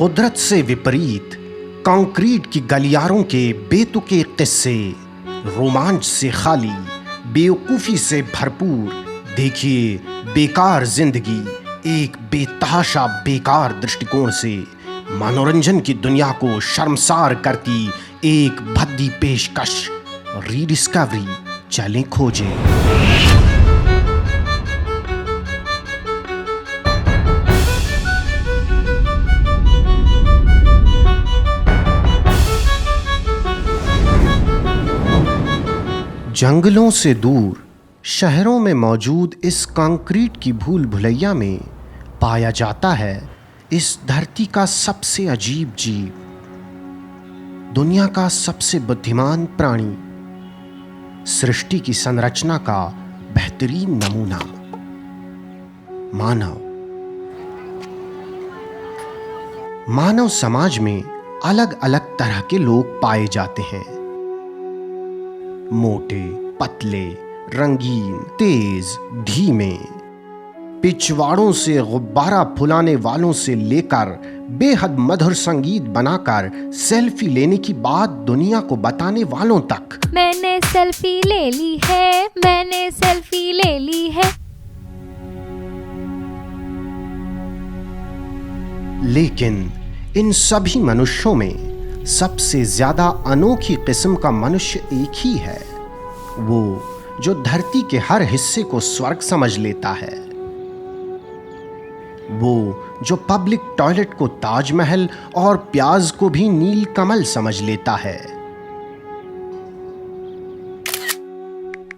कुदरत से विपरीत कंक्रीट की गलियारों के बेतुके किस्से, रोमांच से खाली, बेवकूफ़ी से भरपूर। देखिए बेकार जिंदगी एक बेतहाशा बेकार दृष्टिकोण से मनोरंजन की दुनिया को शर्मसार करती एक भद्दी पेशकश। रीडिस्कवरी, चलें खोजें। जंगलों से दूर शहरों में मौजूद इस कंक्रीट की भूल भुलैया में पाया जाता है इस धरती का सबसे अजीब जीव, दुनिया का सबसे बुद्धिमान प्राणी, सृष्टि की संरचना का बेहतरीन नमूना, मानव। मानव समाज में अलग अलग तरह के लोग पाए जाते हैं। मोटे, पतले, रंगीन, तेज, धीमे, पिछवाड़ों से गुब्बारा फुलाने वालों से लेकर बेहद मधुर संगीत बनाकर सेल्फी लेने की बात दुनिया को बताने वालों तक। मैंने सेल्फी ले ली है, मैंने सेल्फी ले ली है। लेकिन इन सभी मनुष्यों में सबसे ज्यादा अनोखी किस्म का मनुष्य एक ही है, वो जो धरती के हर हिस्से को स्वर्ग समझ लेता है, वो जो पब्लिक टॉयलेट को ताजमहल और प्याज को भी नीलकमल समझ लेता है।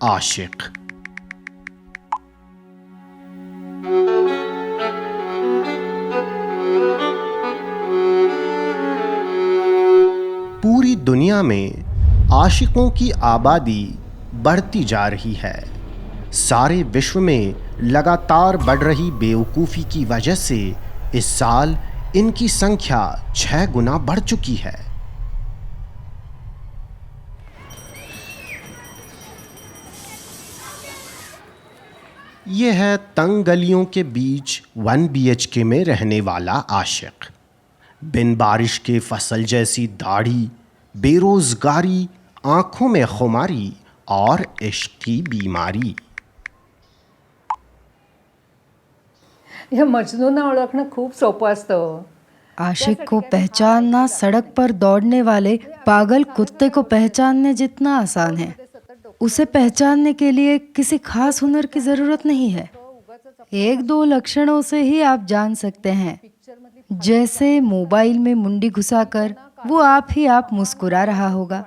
आशिक। पूरी दुनिया में आशिकों की आबादी बढ़ती जा रही है। सारे विश्व में लगातार बढ़ रही बेवकूफ़ी की वजह से इस साल इनकी संख्या 6 गुना बढ़ चुकी है। यह है तंग गलियों के बीच 1 BHK में रहने वाला आशिक। बिन बारिश के फसल जैसी दाढ़ी, बेरोजगारी, आंखों में खुमारी और इश्क की बीमारी। या मजनूंना ओळखणं खूप सोपं असतं। आशिक को पहचानना सड़क पर दौड़ने वाले पागल कुत्ते को पहचानने जितना आसान है। उसे पहचानने के लिए किसी खास हुनर की जरूरत नहीं है। 1-2 लक्षणों से ही आप जान सकते हैं। जैसे मोबाइल में मुंडी घुसाकर वो आप मुस्कुरा रहा होगा।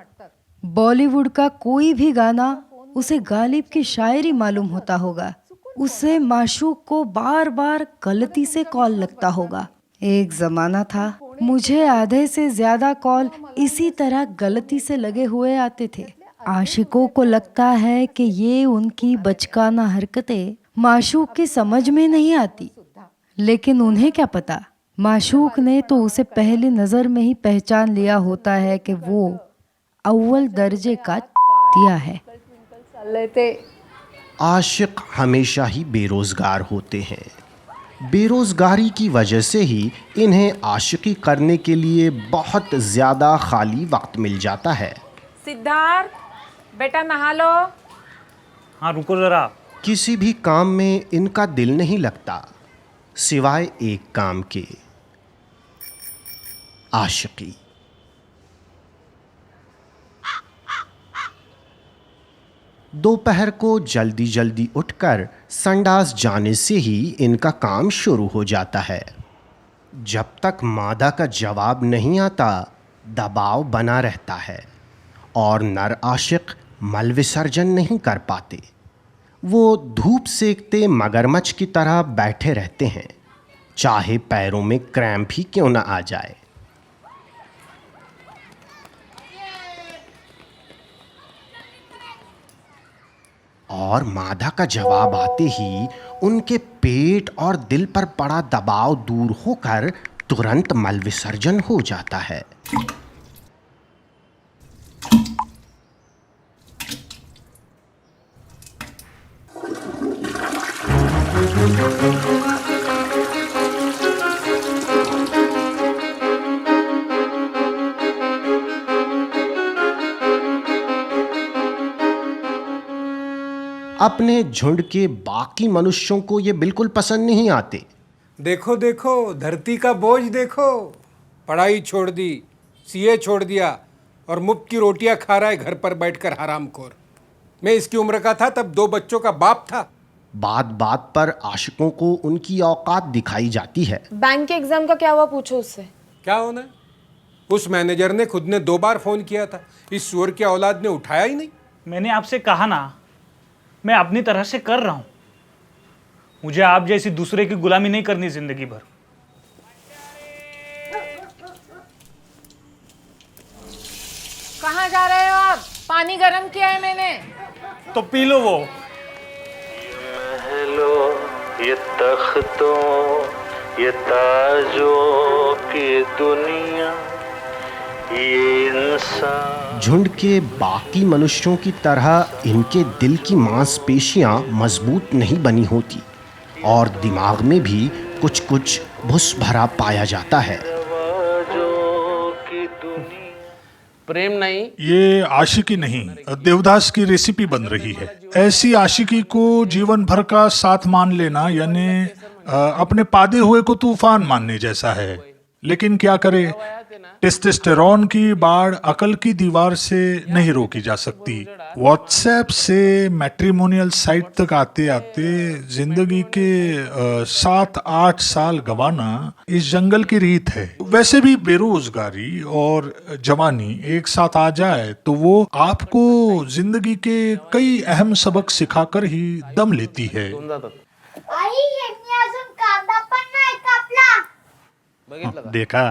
बॉलीवुड का कोई भी गाना उसे गालिब की शायरी मालूम होता होगा। उसे माशूक को बार बार गलती से कॉल लगता होगा। एक जमाना था मुझे आधे से ज्यादा कॉल इसी तरह गलती से लगे हुए आते थे। आशिकों को लगता है कि ये उनकी बचकाना हरकतें माशूक की समझ में नहीं आती, लेकिन उन्हें क्या पता, माशूक ने तो उसे पहली नजर में ही पहचान लिया होता है कि वो अव्वल दर्जे का दिया है। आशिक हमेशा ही बेरोजगार होते हैं। बेरोजगारी की वजह से ही इन्हें आशिकी करने के लिए बहुत ज्यादा खाली वक्त मिल जाता है। सिद्धार्थ, बेटा नहा लो। हाँ रुको जरा। किसी भी काम में इनका दिल नहीं लगता सिवाय एक काम के, आशिकी। दोपहर को जल्दी जल्दी उठकर संडास जाने से ही इनका काम शुरू हो जाता है। जब तक मादा का जवाब नहीं आता दबाव बना रहता है और नर आशिक मल विसर्जन नहीं कर पाते। वो धूप सेकते मगरमच्छ की तरह बैठे रहते हैं, चाहे पैरों में क्रैम्प ही क्यों ना आ जाए। और मादा का जवाब आते ही उनके पेट और दिल पर पड़ा दबाव दूर होकर तुरंत मल विसर्जन हो जाता है। अपने झुंड के बाकी मनुष्यों को ये बिल्कुल पसंद नहीं आते। देखो देखो, धरती का बोझ देखो, पढ़ाई छोड़ दी, सीए छोड़ दिया और मुफ्त की रोटियां खा रहा है घर पर बैठकर हरामखोर। मैं इसकी उम्र का था तब 2 बच्चों का बाप था। बात बात पर आशिकों को उनकी औकात दिखाई जाती है। बैंक के एग्जाम का क्या हुआ, पूछो उससे। क्या होना है? उस मैनेजर ने खुद ने 2 बार फोन किया था, इस सुअर की औलाद ने उठाया ही नहीं। मैंने आपसे कहा ना, मैं अपनी तरह से कर रहा हूँ। मुझे आप जैसी दूसरे की गुलामी नहीं करनी जिंदगी भर। कहाँ जा रहे हो आप? पानी गर्म किया है मैंने। तो पी लो वो। महलों ये तख्तों ये ताजों की दुनिया, ये इंसान। झुंड के बाकी मनुष्यों की तरह इनके दिल की मांसपेशियां मजबूत नहीं बनी होती और दिमाग में भी कुछ कुछ भुस भरा पाया जाता है। प्रेम नहीं, ये आशिकी नहीं, देवदास की रेसिपी बन रही है। ऐसी आशिकी को जीवन भर का साथ मान लेना यानी अपने पादे हुए को तूफान मानने जैसा है। लेकिन क्या करे, टेस्टोस्टेरोन की बाढ़ अकल की दीवार से नहीं रोकी जा सकती। व्हाट्सएप से मैट्रिमोनियल साइट तक आते आते जिंदगी के 7-8 साल गंवाना इस जंगल की रीत है। वैसे भी बेरोजगारी और जवानी एक साथ आ जाए तो वो आपको जिंदगी के कई अहम सबक सिखाकर ही दम लेती है। देखा,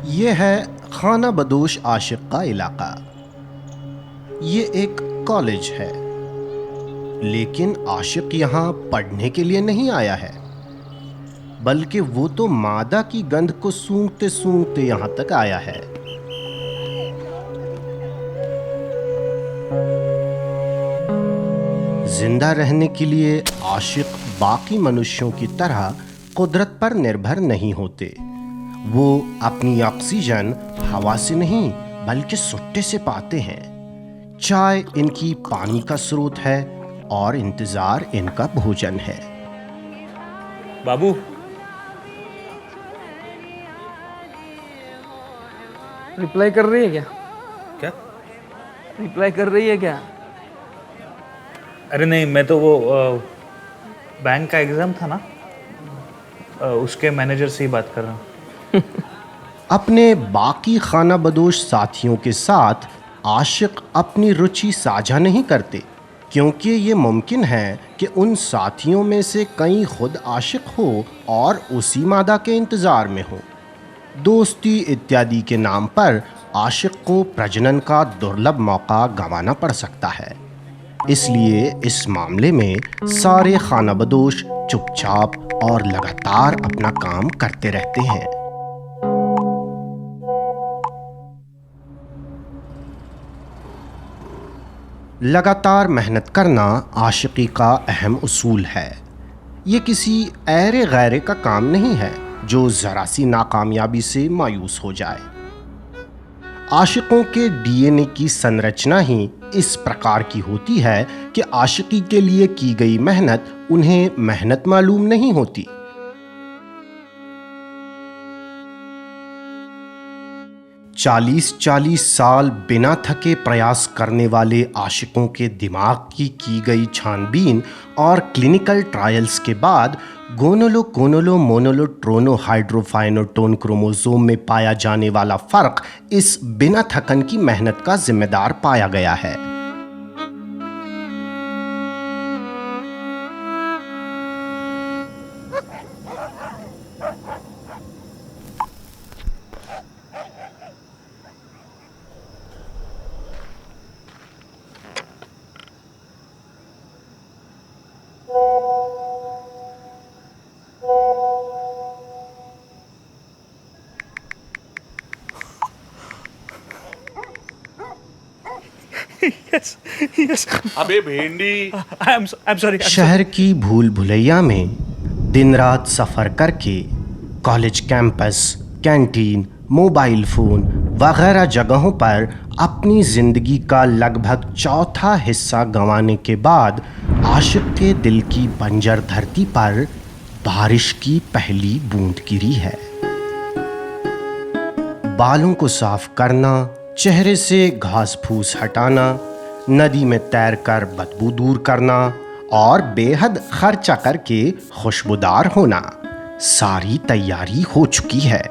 ये है खाना बदोश आशिक का इलाका। ये एक कॉलेज है, लेकिन आशिक यहाँ पढ़ने के लिए नहीं आया है, बल्कि वो तो मादा की गंध को सूंघते सूंघते यहाँ तक आया है। जिंदा रहने के लिए आशिक बाकी मनुष्यों की तरह कुदरत पर निर्भर नहीं होते। वो अपनी ऑक्सीजन हवा से नहीं बल्कि सुट्टे से पाते हैं। चाय इनकी पानी का स्रोत है और इंतजार इनका भोजन है। बाबू, रिप्लाई कर रही है क्या? क्या रिप्लाई कर रही है क्या? अरे नहीं, मैं तो वो बैंक का एग्जाम था ना, उसके मैनेजर से ही बात कर रहा हूँ। अपने बाकी खाना बदोश साथियों के साथ आशिक अपनी रुचि साझा नहीं करते, क्योंकि ये मुमकिन है कि उन साथियों में से कई खुद आशिक हो और उसी मादा के इंतज़ार में हो। दोस्ती इत्यादि के नाम पर आशिक को प्रजनन का दुर्लभ मौका गंवाना पड़ सकता है। इसलिए इस मामले में सारे खाना बदोश चुपचाप और लगातार अपना काम करते रहते हैं। लगातार मेहनत करना आशिकी का अहम उसूल है। ये किसी ऐरे गैरे का काम नहीं है जो ज़रा सी नाकामयाबी से मायूस हो जाए। आशिकों के डीएनए की संरचना ही इस प्रकार की होती है कि आशिकी के लिए की गई मेहनत उन्हें मेहनत मालूम नहीं होती। चालीस साल बिना थके प्रयास करने वाले आशिकों के दिमाग की गई छानबीन और क्लिनिकल ट्रायल्स के बाद गोनोलो मोनोलो ट्रोनो हाइड्रोफाइनोटोन क्रोमोसोम में पाया जाने वाला फर्क इस बिना थकन की मेहनत का जिम्मेदार पाया गया है। Yes. अबे भेंडी, I'm sorry. शहर की भूल भुलैया में दिन रात सफ़र करके college campus, canteen, mobile phone वगैरह जगहों पर अपनी जिंदगी का लगभग चौथा हिस्सा गंवाने के बाद आशिक के दिल की बंजर धरती पर बारिश की पहली बूंद गिरी है। बालों को साफ करना, चेहरे से घास फूस हटाना, नदी में तैरकर बदबू दूर करना और बेहद खर्चा करके खुशबूदार होना, सारी तैयारी हो चुकी है।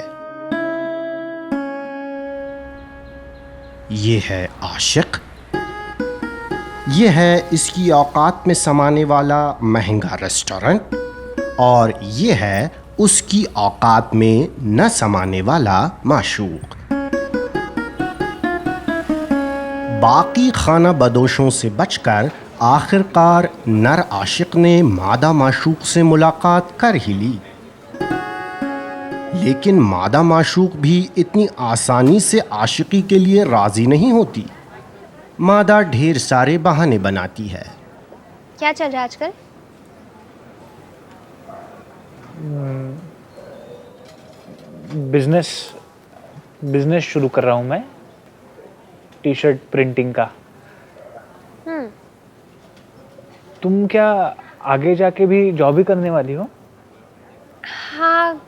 ये है आशिक, ये है इसकी औकात में समाने वाला महंगा रेस्टोरेंट, और ये है उसकी औकात में न समाने वाला माशूक। बाकी खाना बदोशों से बचकर आखिरकार नर आशिक ने मादा माशूक से मुलाकात कर ही ली। लेकिन मादा माशूक भी इतनी आसानी से आशिकी के लिए राजी नहीं होती। मादा ढेर सारे बहाने बनाती है। क्या चल रहा है आजकल? बिजनेस शुरू कर रहा हूँ मैं, टी शर्ट प्रिंटिंग का। तुम क्या आगे जाके भी जॉब ही करने वाली हो? हाँ,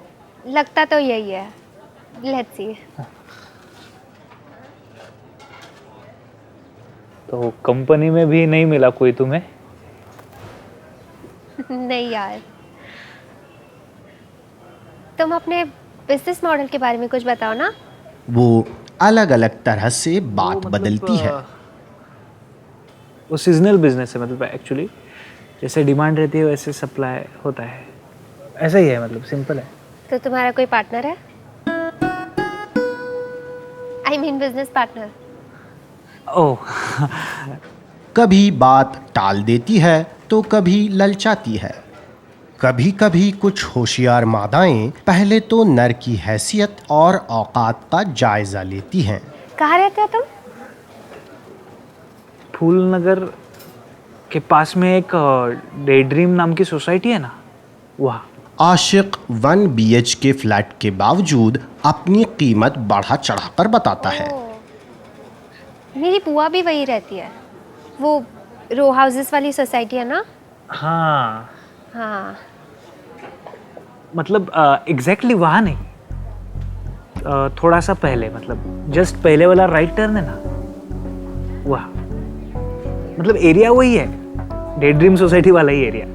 लगता तो यही है। Let's see. तो कंपनी में भी नहीं मिला कोई तुम्हें? नहीं यार, तुम अपने बिजनेस मॉडल के बारे में कुछ बताओ ना। वो अलग अलग तरह से बात बदलती है। वो सीजनल बिजनेस है, मतलब एक्चुअली जैसे डिमांड रहती है वैसे सप्लाई होता है, ऐसा ही है, मतलब सिंपल है। तो तुम्हारा कोई पार्टनर है? I mean business partner. Oh कभी बात टाल देती है तो कभी ललचाती है। कभी कभी कुछ होशियार मादाएं पहले तो नर की हैसियत और औकात का जायजा लेती हैं। कहाँ रहते हो तुम? फूलनगर के पास में एक डे ड्रीम नाम की सोसाइटी है ना, वहाँ। आशिक 1 BHK फ्लैट के बावजूद अपनी कीमत बढ़ा चढ़ाकर बताता है। मेरी बुआ भी वही रहती है, वो रो हाउसेस वाली सोसाइटी है ना। हाँ हाँ, मतलब एग्जैक्टली वहाँ नहीं, थोड़ा सा पहले, मतलब जस्ट पहले वाला राइट टर्न है ना, वहाँ। मतलब एरिया वही है, डे ड्रीम सोसाइटी वाला ही एरिया।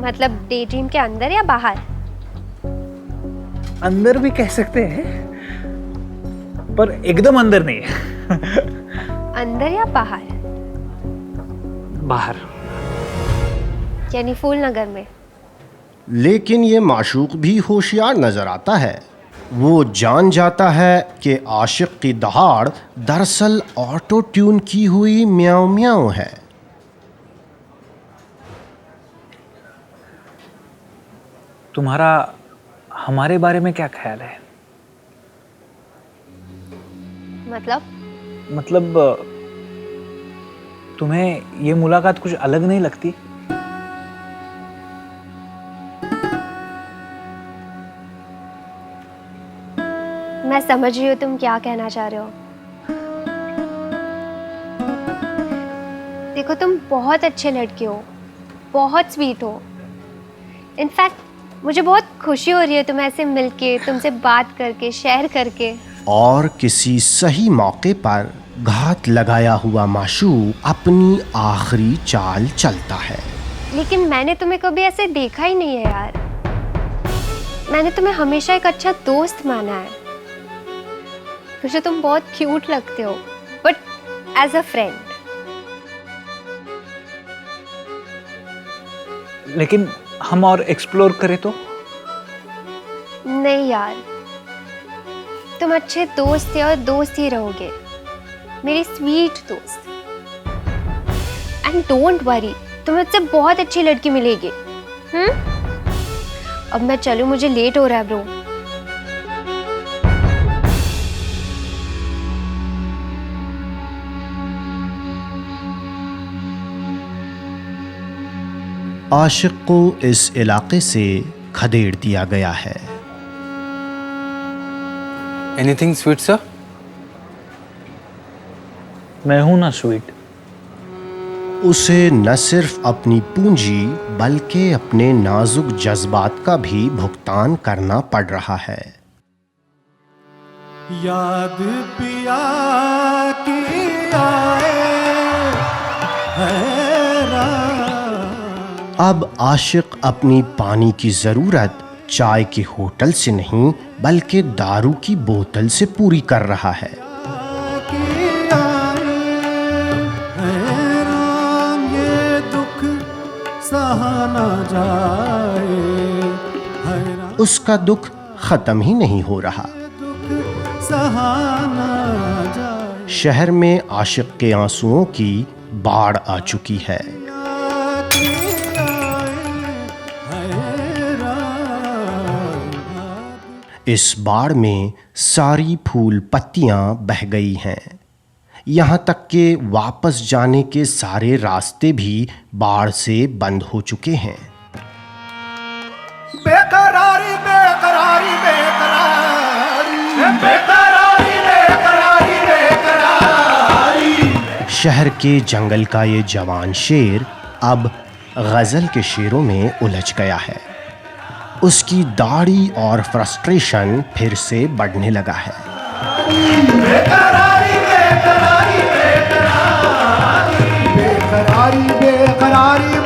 मतलब डे ड्रीम के अंदर या बाहर? अंदर भी कह सकते हैं, पर एकदम अंदर नहीं है। अंदर या बाहर? बाहर, यानी फूलनगर में। लेकिन ये माशूक भी होशियार नजर आता है। वो जान जाता है कि आशिक की दहाड़ दरअसल ऑटो ट्यून की हुई म्याऊं म्याऊं है। तुम्हारा हमारे बारे में क्या ख्याल है? मतलब तुम्हें ये मुलाकात कुछ अलग नहीं लगती? मैं समझ रही हूँ तुम क्या कहना चाह रहे हो। देखो, तुम बहुत अच्छे लड़के हो, बहुत स्वीट हो। इनफैक्ट मुझे बहुत खुशी हो रही है तुम्हें ऐसे मिलके, तुमसे बात करके, शेयर करके। और किसी सही मौके पर घात लगाया हुआ माशूक अपनी आखिरी चाल चलता है। लेकिन मैंने तुम्हें कभी ऐसे देखा ही नहीं है यार। मैंने तुम्हें हमेशा एक अच्छा दोस्त माना है। मुझे तुम बहुत क्यूट लगते हो, बट एज अ फ्रेंड। लेकिन हम और एक्सप्लोर करें तो? नहीं यार, तुम अच्छे दोस्त थे और दोस्त ही रहोगे, मेरी स्वीट दोस्त। एंड डोंट वरी, तुम्हें मुझसे बहुत अच्छी लड़की मिलेगी। अब मैं चलूं, मुझे लेट हो रहा है ब्रो। आशिक को इस इलाके से खदेड़ दिया गया है। Anything sweet sir? मैं हूं ना स्वीट। उसे न सिर्फ अपनी पूंजी बल्कि अपने नाजुक जज्बात का भी भुगतान करना पड़ रहा है। याद पिया की आए अब आशिक अपनी पानी की जरूरत चाय के होटल से नहीं बल्कि दारू की बोतल से पूरी कर रहा है। ये दुख सहाना जाए, उसका दुख खत्म ही नहीं हो रहा। सहाना जाए। शहर में आशिक के आंसुओं की बाढ़ आ चुकी है। इस बाढ़ में सारी फूल पत्तियां बह गई हैं। यहाँ तक कि वापस जाने के सारे रास्ते भी बाढ़ से बंद हो चुके हैं। बेकरारी बेकरारी बेकरारी बेकरारी बेकरारी बेकरारी। शहर के जंगल का ये जवान शेर अब गजल के शेरों में उलझ गया है। उसकी दाढ़ी और फ्रस्ट्रेशन फिर से बढ़ने लगा है। बेकरारी बेकरारी बेकरारी बेकरारी बेकरारी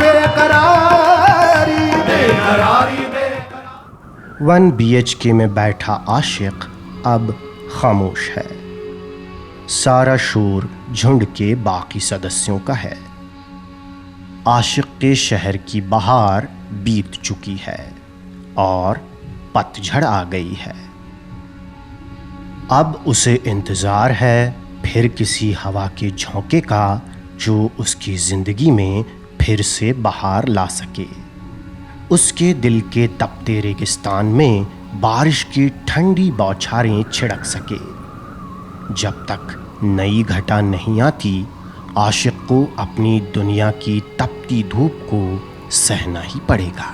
बेकरारी बेकरारी। 1 BHK में बैठा आशिक अब खामोश है। सारा शोर झुंड के बाकी सदस्यों का है। आशिक के शहर की बहार बीत चुकी है और पतझड़ आ गई है। अब उसे इंतज़ार है फिर किसी हवा के झोंके का जो उसकी ज़िंदगी में फिर से बहार ला सके। उसके दिल के तपते रेगिस्तान में बारिश की ठंडी बौछारें छिड़क सके। जब तक नई घटा नहीं आती, आशिक को अपनी दुनिया की तपती धूप को सहना ही पड़ेगा।